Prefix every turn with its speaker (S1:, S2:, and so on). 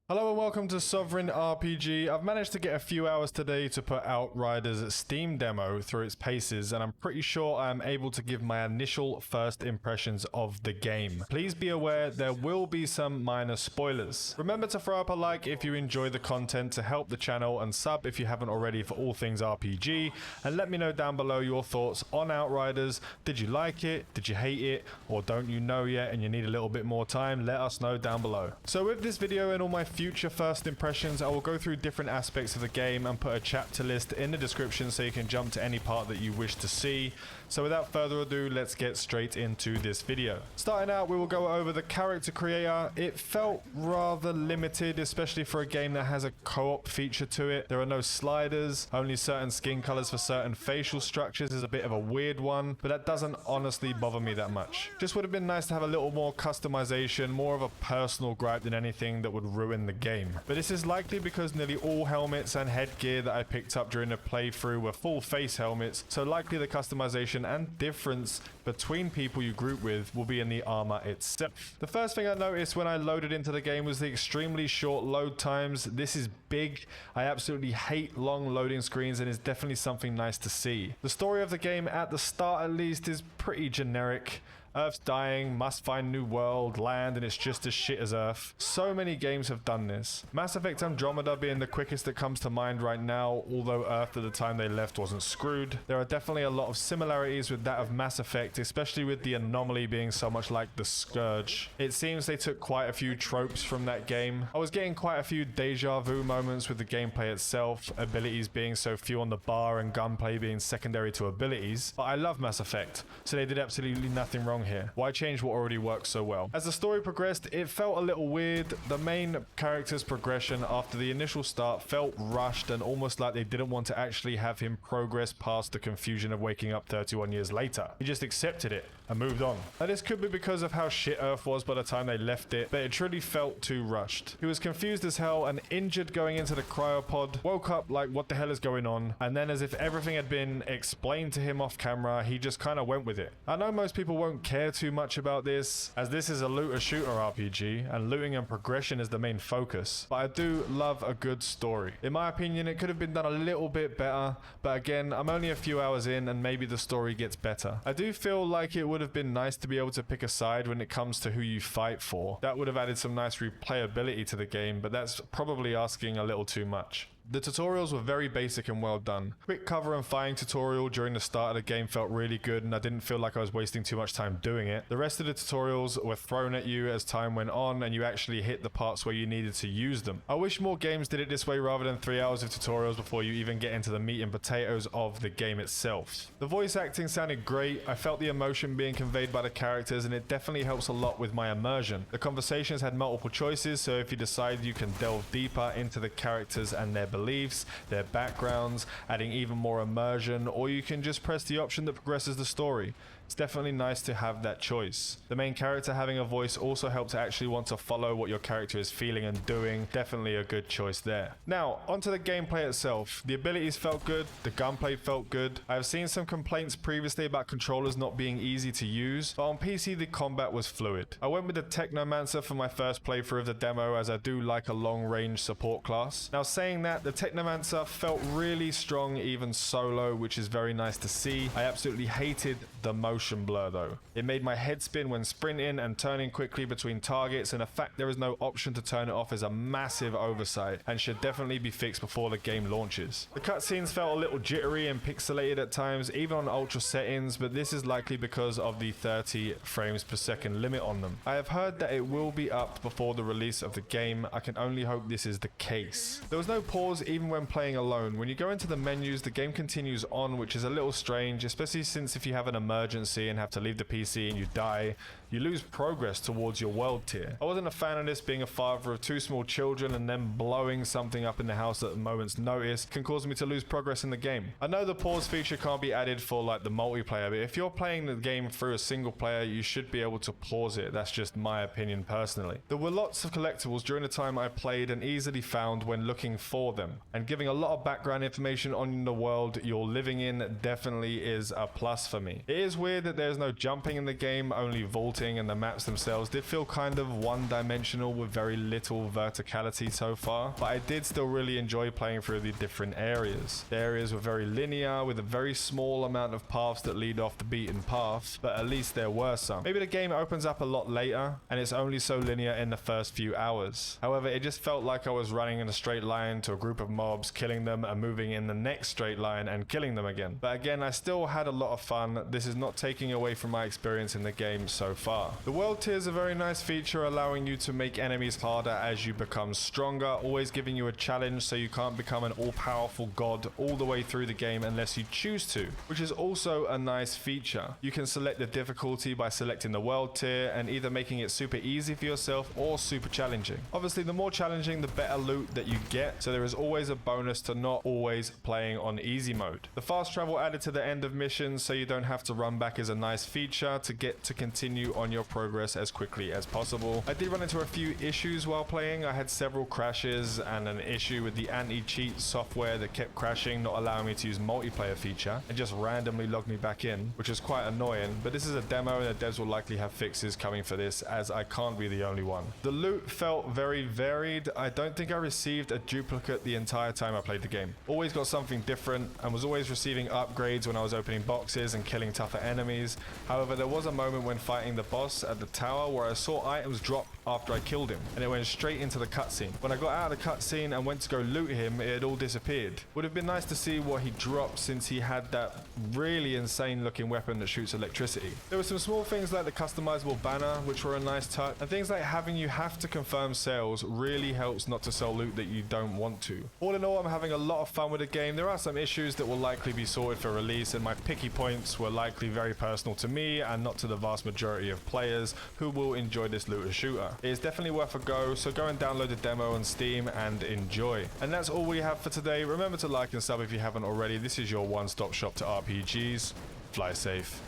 S1: Hello and welcome to Sovereign RPG. I've managed to get a few hours today to put Outriders' Steam demo through its paces, and I'm pretty sure I am able to give my initial first impressions of the game. Please be aware there will be some minor spoilers. Remember to throw up a like if you enjoy the content to help the channel, and sub if you haven't already for all things RPG, and let me know down below your thoughts on Outriders. Did you like it? Did you hate it? Or don't you know yet and you need a little bit more time? Let us know down below. So with this video and all my future first impressions, I will go through different aspects of the game and put a chapter list in the description so you can jump to any part that you wish to see. So without further ado, let's get straight into this video. Starting out, we will go over the character creator. It felt rather limited, especially for a game that has a co-op feature to it. There are no sliders, only certain skin colors for certain facial structures is a bit of a weird one, but that doesn't honestly bother me that much. Just would have been nice to have a little more customization, more of a personal gripe than anything that would ruin the game. But this is likely because nearly all helmets and headgear that I picked up during the playthrough were full face helmets, so likely the customization and difference between people you group with will be in the armor itself. The first thing I noticed when I loaded into the game was the extremely short load times. This is big. I absolutely hate long loading screens, and it's definitely something nice to see. The story of the game, at the start at least, is pretty generic. Earth's dying, must find new world, land, and it's just as shit as Earth. So many games have done this. Mass Effect Andromeda being the quickest that comes to mind right now, although Earth at the time they left wasn't screwed. There are definitely a lot of similarities with that of Mass Effect, especially with the anomaly being so much like the Scourge. It seems they took quite a few tropes from that game. I was getting quite a few deja vu moments with the gameplay itself, abilities being so few on the bar and gunplay being secondary to abilities. But I love Mass Effect, so they did absolutely nothing wrong here. Why change what already works so well? As the story progressed, it felt a little weird. The main character's progression after the initial start felt rushed and almost like they didn't want to actually have him progress past the confusion of waking up 31 years later. He just accepted it and moved on. Now this could be because of how shit Earth was by the time they left it, but it truly felt too rushed. He was confused as hell and injured going into the cryopod, woke up like what the hell is going on, and then as if everything had been explained to him off camera, he just kind of went with it. I know most people won't care too much about this, as this is a looter shooter RPG and looting and progression is the main focus, but I do love a good story. In my opinion, it could have been done a little bit better, but again, I'm only a few hours in and maybe the story gets better. I do feel like it would have been nice to be able to pick a side when it comes to who you fight for. That would have added some nice replayability to the game, but that's probably asking a little too much. The tutorials were very basic and well done. Quick cover and firing tutorial during the start of the game felt really good, and I didn't feel like I was wasting too much time doing it. The rest of the tutorials were thrown at you as time went on and you actually hit the parts where you needed to use them. I wish more games did it this way rather than 3 hours of tutorials before you even get into the meat and potatoes of the game itself. The voice acting sounded great. I felt the emotion being conveyed by the characters, and it definitely helps a lot with my immersion. The conversations had multiple choices, so if you decide, you can delve deeper into the characters and their beliefs, their backgrounds, adding even more immersion, or you can just press the option that progresses the story. It's definitely nice to have that choice. The main character having a voice also helps to actually want to follow what your character is feeling and doing. Definitely a good choice there. Now, onto the gameplay itself. The abilities felt good, the gunplay felt good. I have seen some complaints previously about controllers not being easy to use, but on PC the combat was fluid. I went with the Technomancer for my first playthrough of the demo, as I do like a long-range support class. Now saying that, the Technomancer felt really strong even solo, which is very nice to see. I absolutely hated the motion blur though. It made my head spin when sprinting and turning quickly between targets, and the fact there is no option to turn it off is a massive oversight and should definitely be fixed before the game launches. The cutscenes felt a little jittery and pixelated at times, even on ultra settings, but this is likely because of the 30 frames per second limit on them. I have heard that it will be up before the release of the game. I can only hope this is the case. There was no pause even when playing alone. When you go into the menus, the game continues on, which is a little strange, especially since if you have an emergency and have to leave the PC and you die, you lose progress towards your world tier. I wasn't a fan of this, being a father of 2 small children, and then blowing something up in the house at a moment's notice can cause me to lose progress in the game. I know the pause feature can't be added for like the multiplayer, but if you're playing the game through a single player, you should be able to pause it. That's just my opinion personally. There were lots of collectibles during the time I played and easily found when looking for them, and giving a lot of background information on the world you're living in definitely is a plus for me. It is weird that there's no jumping in the game, only vaulting sculpting and the maps themselves did feel kind of one-dimensional with very little verticality so far, but I did still really enjoy playing through the different areas. The areas were very linear with a very small amount of paths that lead off the beaten path, but at least there were some. Maybe the game opens up a lot later and it's only so linear in the first few hours. However, it just felt like I was running in a straight line to a group of mobs, killing them and moving in the next straight line and killing them again. But again, I still had a lot of fun. This is not taking away from my experience in the game so far. The world tier is a very nice feature, allowing you to make enemies harder as you become stronger, always giving you a challenge so you can't become an all-powerful god all the way through the game unless you choose to, which is also a nice feature. You can select the difficulty by selecting the world tier and either making it super easy for yourself or super challenging. Obviously, the more challenging, the better loot that you get, so there is always a bonus to not always playing on easy mode. The fast travel added to the end of missions so you don't have to run back is a nice feature to get to continue on your progress as quickly as possible. I did run into a few issues while playing. I had several crashes and an issue with the anti-cheat software that kept crashing, not allowing me to use multiplayer feature and just randomly logged me back in, which is quite annoying, but this is a demo and the devs will likely have fixes coming for this, as I can't be the only one. The loot felt very varied. I don't think I received a duplicate the entire time I played the game. Always got something different and was always receiving upgrades when I was opening boxes and killing tougher enemies. However, there was a moment when fighting the boss at the tower where I saw items drop after I killed him, and it went straight into the cutscene. When I got out of the cutscene and went to go loot him, it had all disappeared. Would have been nice to see what he dropped, since he had that really insane looking weapon that shoots electricity. There were some small things like the customizable banner, which were a nice touch, and things like having you have to confirm sales really helps not to sell loot that you don't want to. All in all, I'm having a lot of fun with the game. There are some issues that will likely be sorted for release, and my picky points were likely very personal to me and not to the vast majority of players who will enjoy this looter shooter. It is definitely worth a go, so go and download the demo on Steam and enjoy. And that's all we have for today. Remember to like and sub if you haven't already. This is your one-stop shop to RPGs. Fly safe.